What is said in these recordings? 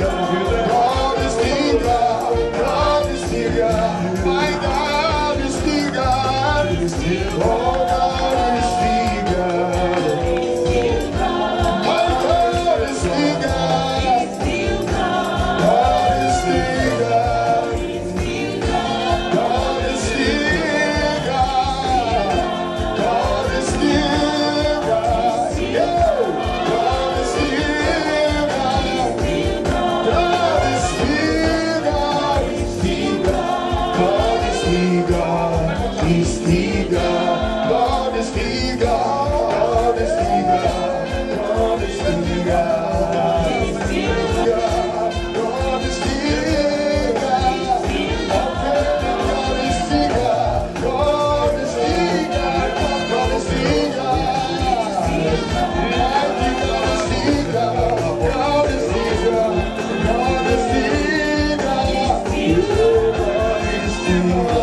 God is still God. God is still God. My God is still God. Oh, God is still God. My God is still God. God is still God. God is still God. God is still God. Yeah. God is still God. God is still God. God is still God. He's still God. God is still God. God is still God. God is still God. God is still God. Okay, God is still God. God is still God. God is still God. Mighty God is still God. God is still God. God is still God. God is still God.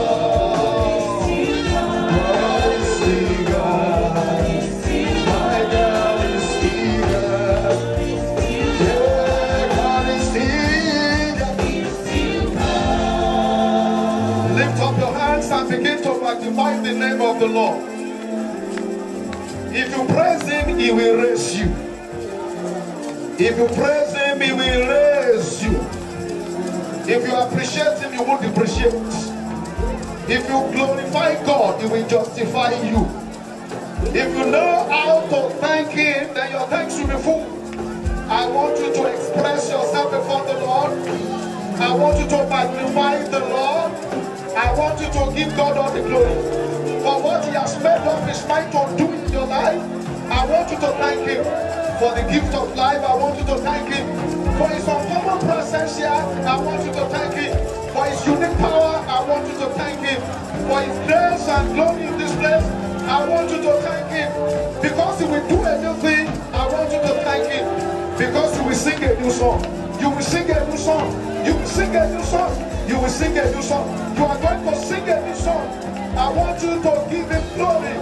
God is still God. My God is still God. Yeah, God is still God. Lift up your hands and begin to magnify the name of the Lord. If you praise Him, He will raise you. If you praise Him, He will raise you. If you appreciate Him, you won't depreciate. If you glorify God, He will justify you. If you know how to thank Him, then your thanks will be full. I want you to express yourself before the Lord. I want you to magnify the Lord. I want you to give God all the glory for what He has made up His mind to do in your life. I want you to thank Him for the gift of life. I want you to thank Him for His uncommon presence here. I want you to thank Him for His unique power. I want you to thank Him for His grace and glory in this place. I want you to thank Him because He will do a new thing. I want you to thank Him because He will sing a new song. You will sing a new song. You will sing a new song. You will sing a new song. You are going to sing a new song. I want you to give Him glory.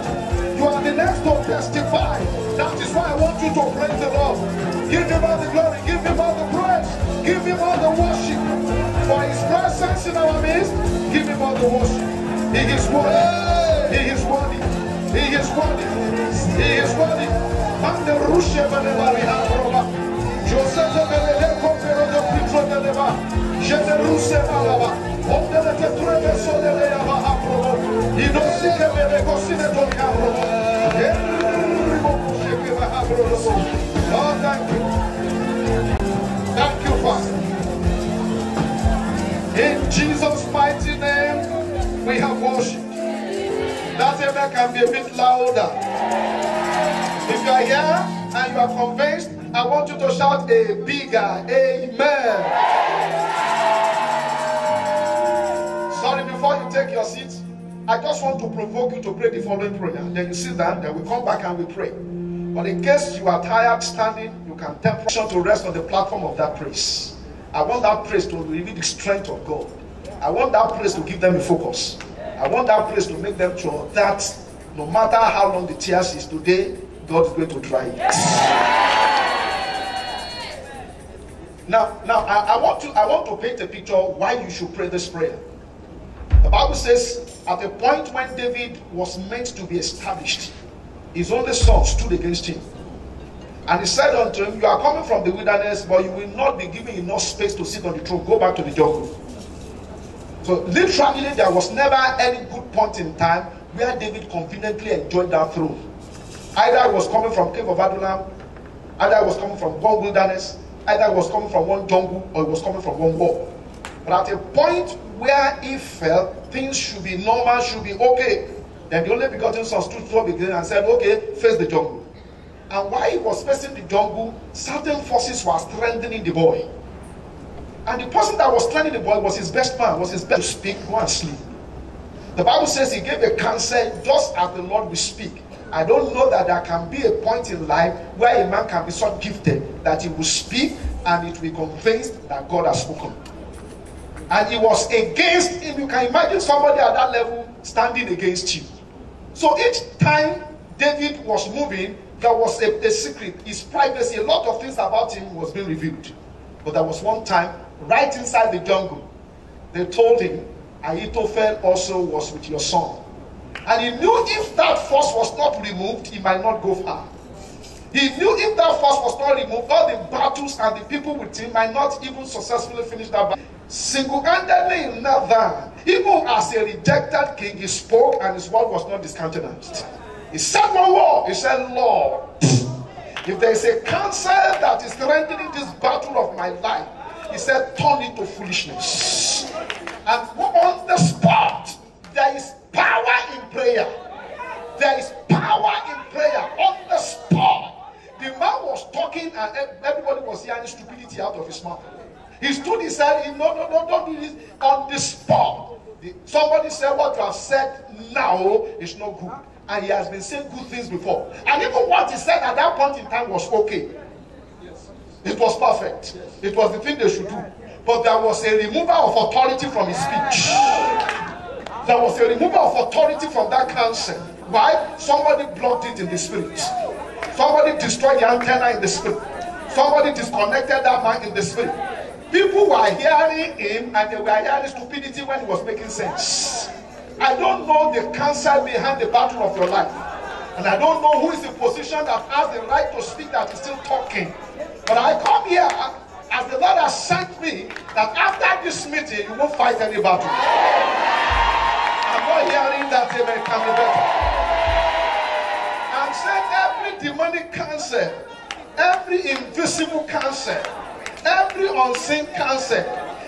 You are the next to testify. That is why I want you to praise the Lord. Give Him all the glory. Give Him all the praise. Give Him all the worship. For His presence in our midst, give Him all the worship. He is worthy. He is worthy. He is worthy. He is worthy. And the Rushe Benevari Haroba. Joseph Benede Confero de Pitro de Leva. Generuse Malava. Ondele Tetreve Sodele Yava Haprobo. Inosike Bene Cosine Tocaro. Oh, thank you. Thank you, Father. In Jesus' mighty name, we have worshiped. That amen can be a bit louder. If you are here and you are convinced, I want you to shout a bigger amen. Sorry, before you take your seat, I just want to provoke you to pray the following prayer. Then you sit down, then we come back and we pray. But in case you are tired standing, you can temptation to rest on the platform of that praise. I want that praise to reveal the strength of God. I want that praise to give them a focus. I want that praise to make them sure that no matter how long the tears is today, God is going to dry it. Now I want to paint a picture why you should pray this prayer. The Bible says at the point when David was meant to be established, his only son stood against him. And he said unto him, you are coming from the wilderness, but you will not be given enough space to sit on the throne. Go back to the jungle. So literally there was never any good point in time where David conveniently enjoyed that throne. Either it was coming from cave of Adullam, either it was coming from one wilderness, either it was coming from one jungle, or it was coming from one wall. But at a point where he felt things should be normal, should be okay, then the only begotten son stood up again and said, okay, face the jungle. And while he was facing the jungle, certain forces were strengthening the boy. And the person that was strengthening the boy was his best man, was his best to speak, go and sleep. The Bible says he gave a counsel just as the Lord will speak. I don't know that there can be a point in life where a man can be so gifted that he will speak and it will be convinced that God has spoken. And he was against him. You can imagine somebody at that level standing against you. So each time David was moving, there was a secret, his privacy, a lot of things about him was being revealed. But there was one time, right inside the jungle, they told him, Ahithophel also was with your son. And he knew if that force was not removed, he might not go far. He knew if that force was not removed, all the battles and the people with him might not even successfully finish that battle. Single-handedly in Nathan, even as a rejected king, he spoke and his word was not discountenanced. He said one word, he said, Lord, if there is a counsel that is rendering this battle of my life, he said, turn it to foolishness. And on the spot, there is power in prayer. There is power in prayer on the spot. The man was talking and everybody was hearing stupidity out of his mouth. He stood, he said, no, don't do this. On the spot, somebody said, what you have said now is not good. And he has been saying good things before. And even what he said at that point in time was okay. It was perfect. It was the thing they should do. But there was a removal of authority from his speech. There was a removal of authority from that counsel. Why? Somebody blocked it in the spirit. Somebody destroyed the antenna in the spirit. Somebody disconnected that man in the spirit. People were hearing him and they were hearing stupidity when he was making sense. I don't know the counsel behind the battle of your life. And I don't know who is in position that has the right to speak that is still talking. But I come here as the Lord has sent me that after this meeting you won't fight any battle. I'm not hearing that amen can be better. I'm saying every demonic counsel, every invisible counsel, every unseen counsel,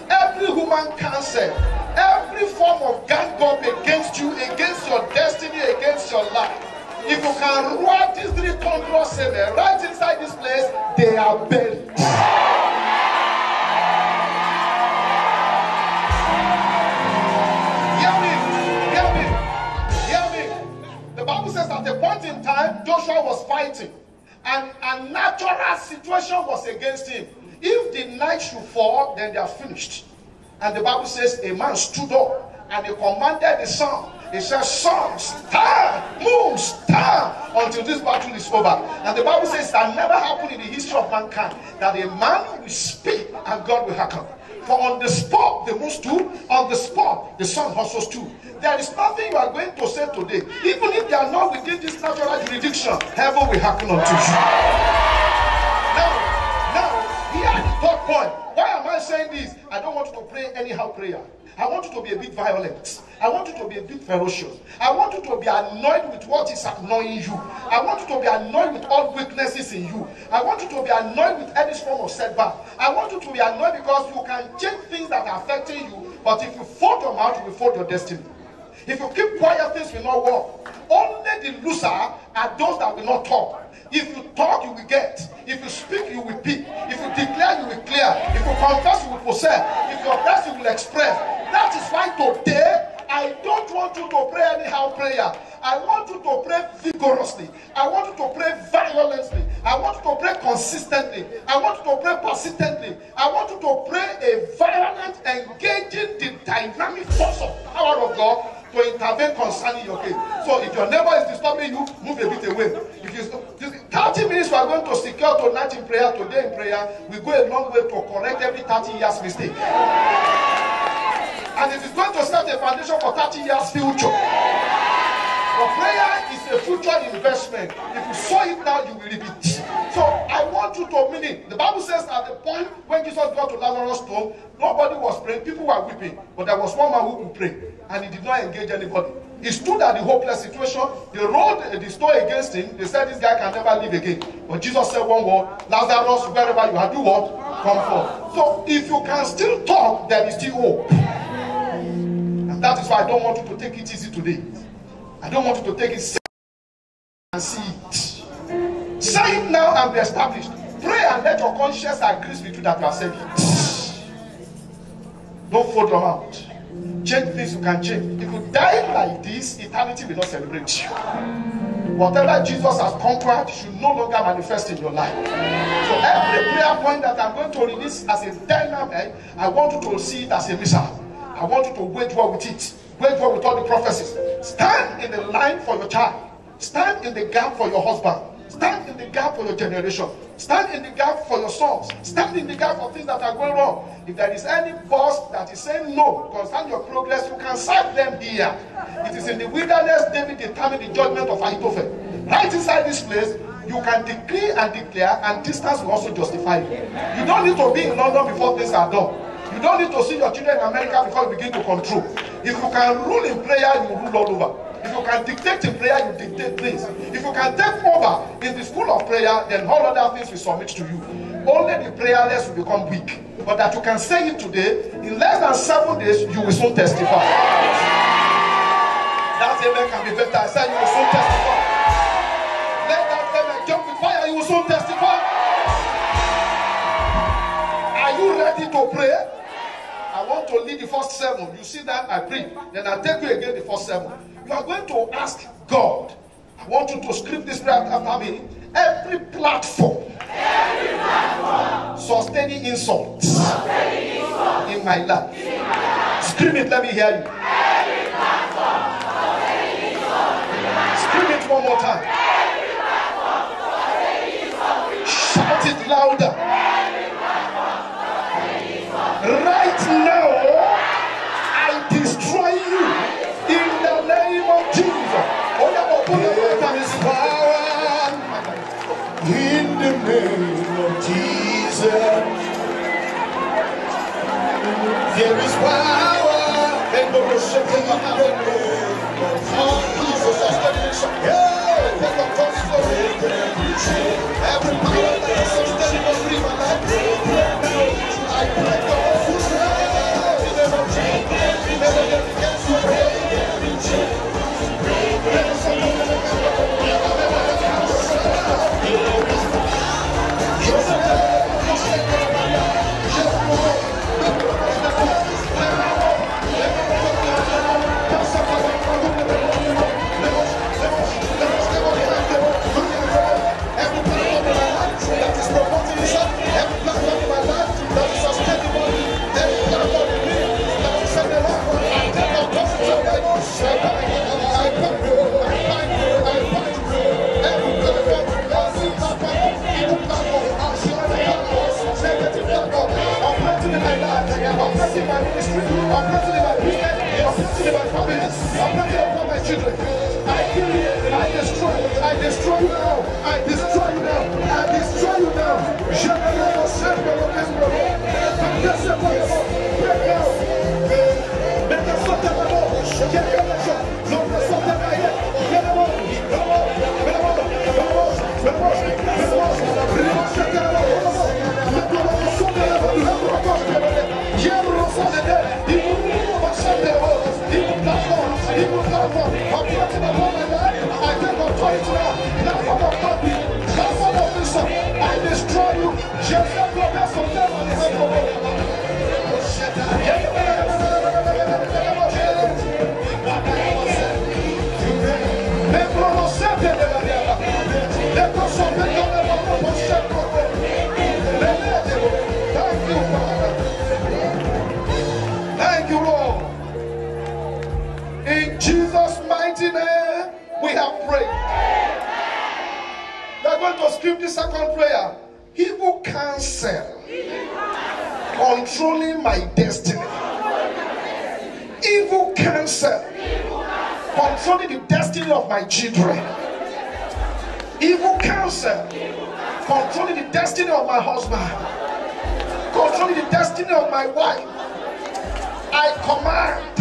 every human counsel, every form of gang up against you, against your destiny, against your life. If you can write these 3 thunderous amen right inside this place, they are buried. Hear me. The Bible says at a point in time, Joshua was fighting, and a natural situation was against him. If the night should fall, then they are finished. And the Bible says a man stood up and he commanded the sun. He said, sun, stand, moon, stand until this battle is over. And the Bible says that never happened in the history of mankind that a man will speak and God will hearken. For on the spot the moon stood, on the spot the sun also stood. There is nothing you are going to say today. Even if they are not within this natural jurisdiction, heaven will hearken unto you. Now, here is the third point. Why am I saying this? I don't want you to pray anyhow prayer. I want you to be a bit violent. I want you to be a bit ferocious. I want you to be annoyed with what is annoying you. I want you to be annoyed with all weaknesses in you. I want you to be annoyed with any form of setback. I want you to be annoyed because you can change things that are affecting you, but if you fold your mouth, you will fold your destiny. If you keep quiet, things will not work. Only the loser are those that will not talk. If you talk, you will get. If you speak, you will pick. If you declare, you will clear. If you confess, you will possess. If you oppress, you will express. That is why today, I don't want you to pray anyhow prayer. I want you to pray vigorously. I want you to pray violently. I want you to pray consistently. I want you to pray persistently. I want you to pray a violent, engaging the dynamic force of power of God to intervene concerning your case. So if your neighbor is disturbing you, move a bit away. If you 30 minutes we are going to secure tonight in prayer, today in prayer, we go a long way to correct every 30 years mistake. And it is going to set a foundation for 30 years future. For prayer is a future investment. If you sow it now, you will reap it. So I want you to mean it. The Bible says at the point when Jesus got to Lazarus' tomb, nobody was praying. People were weeping. But there was one man who could pray. And he did not engage anybody. He stood at the hopeless situation. They rolled the stone against him. They said this guy can never live again. But Jesus said one word, Lazarus, wherever you are, do what? Come forth. So if you can still talk, there is still hope. And that is why I don't want you to take it easy today. I don't want you to take it and see it. Say it now and be established. Pray and let your conscience agree with you that you have said it. Don't fold your mouth. Change things you can change. If you die like this, eternity will not celebrate you. Whatever Jesus has conquered should no longer manifest in your life. So every prayer point that I'm going to release as a dynamic, I want you to see it as a missile. I want you to wage war with it. Wage war with all the prophecies. Stand in the line for your child. Stand in the gap for your husband. Stand in the gap for your generation. Stand in the gap for your sons. Stand in the gap for things that are going wrong. If there is any boss that is saying no concerning your progress, you can sack them here. It is in the wilderness David determined the judgment of Ahithophel. Right inside this place, you can decree and declare, and distance will also justify it. You don't need to be in London before things are done. You don't need to see your children in America before you begin to control. If you can rule in prayer, you rule all over. If you can dictate in prayer, you dictate things. If you can take over in the school of prayer, then all other things will submit to you. Only the prayerless will become weak. But that you can say it today, in less than 7 days, you will soon testify. That amen can be better. I said you will soon testify. Let that amen jump with fire, you will soon testify. Are you ready to pray? I want to lead the first sermon. You see that I pray. Then I'll take you again the first sermon. You are going to ask God. I want you to script this prayer after me. Every platform sustaining insults in my life. Scream it, let me hear you. Scream it one more time. Shout it louder. Right now, I destroy you in the name of Jesus. There is power in the name of Jesus. There is power in the name of Jesus. Every power that is sustaining us in my life, I break the my ministry, I'm pressing in my business, I'm pressing in my family, I'm pressing upon my children. I kill you, I destroy you, I destroy you now, I destroy you now, I destroy you now. Je ne vais pas faire de l'occasion. Break now. Maintenant, sortez la mort. Quelqu'un de gens, l'homme sortez la mort. I destroy you. Just like your vessel. Thank you, Lord. In Jesus' mighty name, we have prayed. We are going to skip the second prayer. Evil counsel controlling my destiny. Evil counsel controlling the destiny of my children. Evil counsel controlling the destiny of my husband. Controlling the destiny of my wife. I command